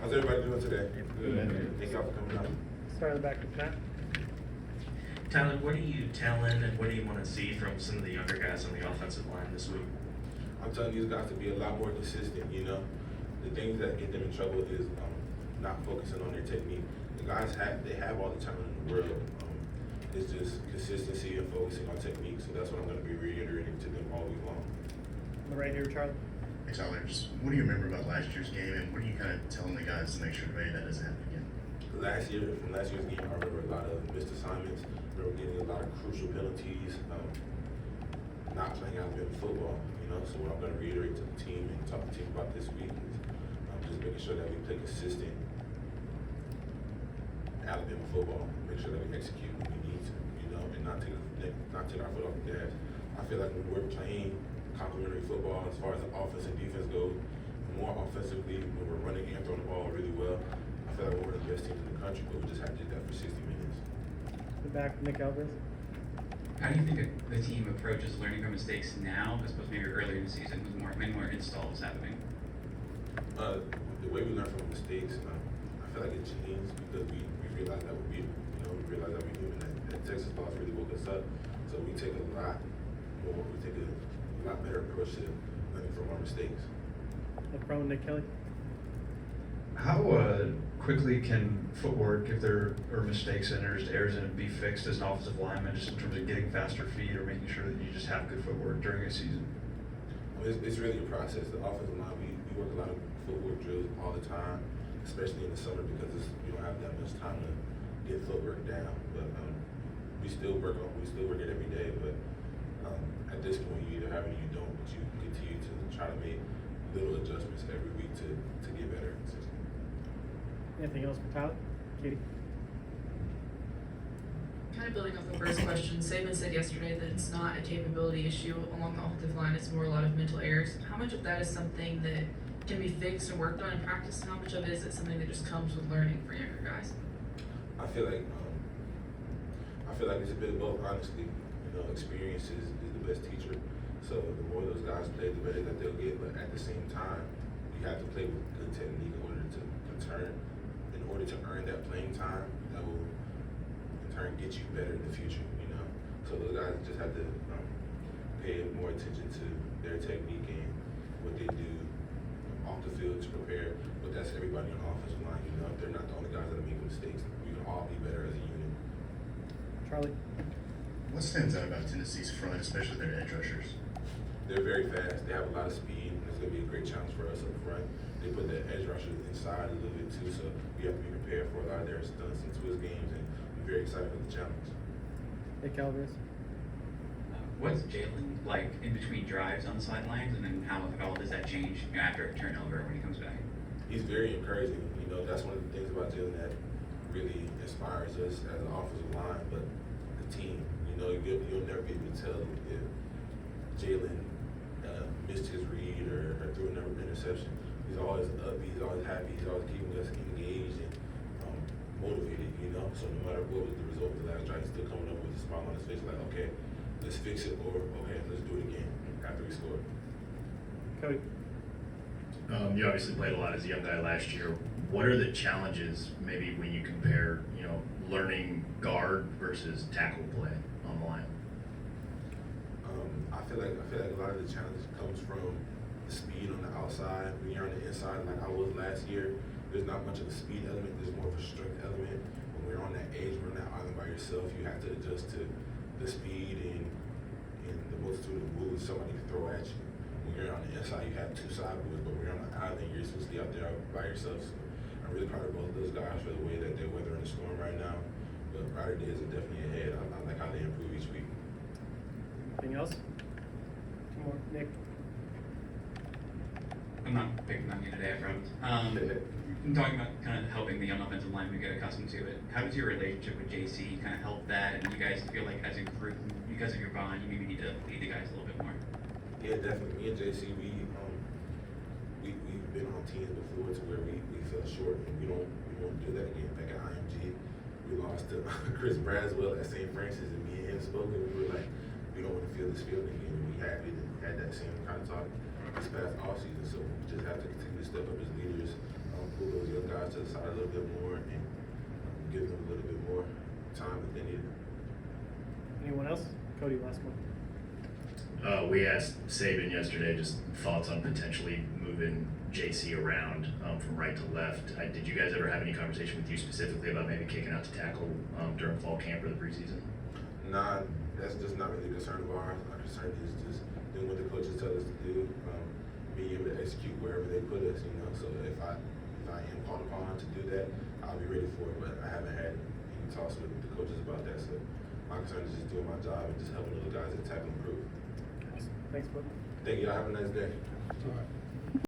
How's everybody doing today? Good. Thank y'all for coming out. Start in the back with Pat. Tyler, what are you telling and what do you want to see from some of the younger guys on the offensive line this week? I'm telling these guys to be a lot more consistent, you know. The things that get them in trouble is not focusing on their technique. The guys have all the talent in the world. It's just consistency and focusing on technique. So that's what I'm going to be reiterating to them all week long. On the right here, Charlie. Hey Tyler, just what do you remember about last year's game, and what are you kind of telling the guys to make sure that doesn't happen again? From last year's game, I remember a lot of missed assignments. I remember getting a lot of crucial penalties. Not playing Alabama football, you know. So what I'm going to reiterate to the team and talk to the team about this week is just making sure that we play consistent Alabama football. Make sure that we execute when we need to, you know, and not take our foot off the gas. I feel like when we're playing complementary football as far as the offense and defense goes, more offensively when we're running and throwing the ball really well, I feel like we're one of the best teams in the country, but we just have to do that for 60 minutes. The back with Nick Alvarez. How do you think the team approaches learning from mistakes now, as opposed to maybe earlier in the season, with many more installs happening? The way we learn from mistakes, I feel like it changed because we realized that we realized that we're human. That Texas loss really woke us up. So we take a lot better approach to learning from our mistakes. The front with Nick Kelly. How quickly can footwork, if there are mistakes and there's errors in it, be fixed as an offensive lineman, just in terms of getting faster feet or making sure that you just have good footwork during a season? It's really a process. The offensive line, we work a lot of footwork drills all the time, especially in the summer because we don't have that much time to get footwork down. But we still work it every day. But at this point, you either have it or you don't. But you continue to try to make little adjustments every week to get better. Anything else for Tyler? Katie. Kind of building off the first question, Saban said yesterday that it's not a capability issue along the offensive line, it's more a lot of mental errors. How much of that is something that can be fixed and worked on in practice, and how much of it is it something that just comes with learning for younger guys? I feel like it's a bit of both, honestly. You know, experience is the best teacher. So the more those guys play, the better that they'll get. But at the same time, you have to play with good technique in order to earn that playing time. That will in turn get you better in the future. You know, so those guys just have to pay more attention to their technique and what they do off the field to prepare. But that's everybody on the offensive line. You know, they're not the only guys that are making mistakes. We can all be better as a unit. Charlie. What stands out about Tennessee's front, especially their edge rushers? They're very fast. They have a lot of speed, and it's going to be a great challenge for us up front. They put the edge rushers inside a little bit too, so we have to be prepared for a lot of their stunts and twist games, and we're very excited for the challenge. Nick Alvarez. What's Jalen like in between drives on the sidelines, and then how, if at all, does that change after a turnover when he comes back? He's very encouraging. You know, that's one of the things about Jalen that really inspires us as an offensive line, but the team. You know, you'll never be able to tell if Jalen missed his read or threw another interception. He's always upbeat, he's always happy, he's always keeping us engaged and motivated, you know? So no matter what was the result of the last drive, he's still coming up with a smile on his face like, okay, let's fix it, or okay, let's do it again after we score. Cody. You obviously played a lot as a young guy last year. What are the challenges maybe when you compare, learning guard versus tackle play on the line? I feel like a lot of the challenge comes from the speed on the outside. When you're on the inside, like I was last year, there's not much of a speed element. There's more of a strength element. When we're on that edge, we're on that island by yourself. You have to adjust to the speed and the multitude of moves somebody can throw at you. When you're on the inside, you have two side moves, but when you're on the island, you're supposed to be out there by yourself. So I'm really proud of both of those guys for the way that they're weathering the storm right now. But brighter days are definitely ahead. I like how they improve each week. Anything else? Two more. Nick. I'm not picking on you today, I promise. I'm talking about kind of helping the young offensive lineman get accustomed to it. How does your relationship with JC kind of help that? And you guys feel like as a group, because of your bond, you maybe need to lead the guys a little bit more? Yeah, definitely. Me and JC, we've been on teams before to where we fell short, and we don't do that again. Back at IMG, we lost to Chris Braswell at St. Francis, and me and him spoke, and we were like, we don't want to feel this feeling again. And we had that same kind of talk this past offseason. So we just have to continue to step up as leaders, pull those young guys guys to the side a little bit more and give them a little bit more time if they need it. Anyone else? Cody, last one. We asked Saban yesterday just thoughts on potentially moving JC around from right to left. Did you guys ever have any conversation with you specifically about maybe kicking out to tackle during fall camp or the preseason? Nah, that's just not really a concern of ours. Our concern is just doing what the coaches tell us to do, being able to execute wherever they put us, you know. So if I am called upon to do that, I'll be ready for it. But I haven't had any talks with the coaches about that. So my concern is just doing my job and just helping those guys attack and improve. Thanks, Brooke. Thank you. Y'all have a nice day. All right.